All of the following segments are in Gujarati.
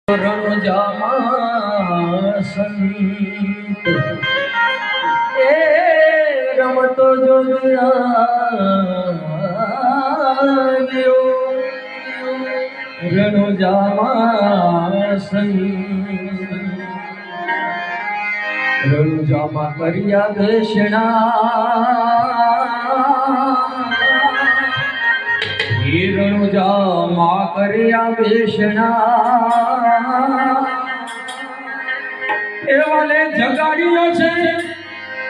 રણુજામાં સંત એ રમતો જોયો રણુજામાં સંત રણુજામાં કર્યા બેસણા રણુજામાં કર્યા બેસણા એવાલે જગાડ્યો છે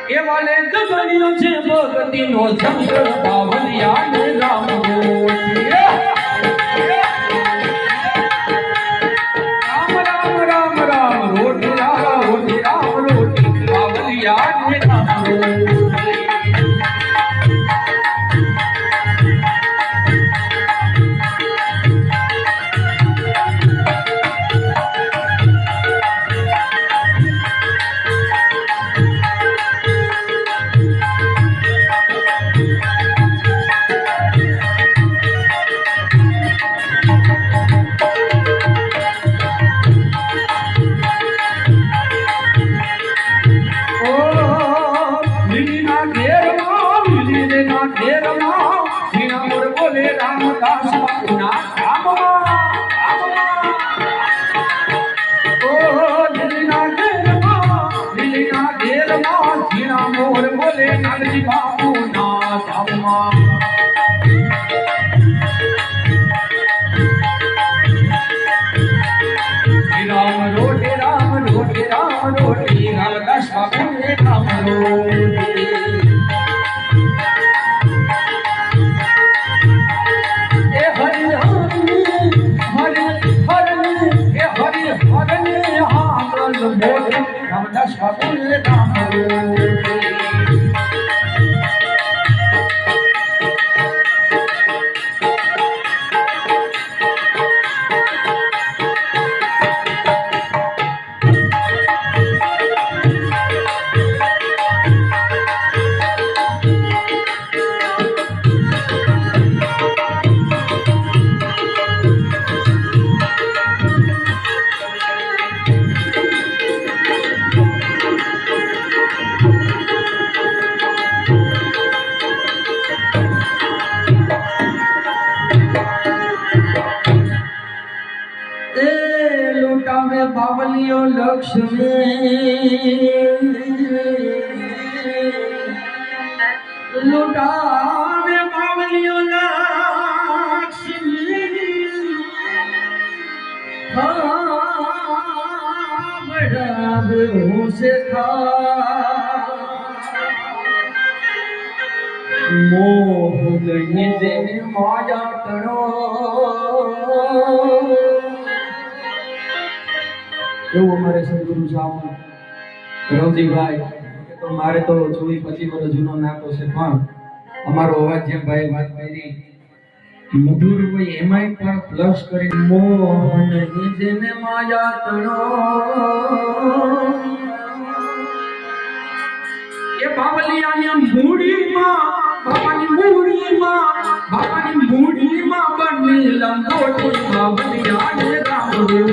એવાલે જગાડ્યો છે ભક્તિનો જંગ બાવલિયા ને રામ રામ રામ રામ રોટી રામ રોટી બાવલિયા ને રામ मोर बोले नानजी बापू ना धामा राम रोटी राम रोटी राम रोटी रामदास बापू ने राम रोटी ए हरि हरि हरि हरि ए हरि हरि हामल बोले रामदास बापू ने राम रोटी बावलियो लक्ष्मी लुटावे बावलियो लक्ष्मी बढ़ावे से था मोह गई देने माया तड़ो એવું અમારે સદગુરુ સાહેબ રવજીભાઈ તો મારે તો 24-25 વર્ષ જૂનો નાતો છે પણ અમારો અવાજ જેમ ભાઈ વાત કરી મધુર હોય એમાંય પણ પ્લસ કરી મોહન જેને માયા તણો એ બાવલિયાની મૂડીમાં બાપાની મૂડીમાં બની લંગોટી બાવલિયા રામ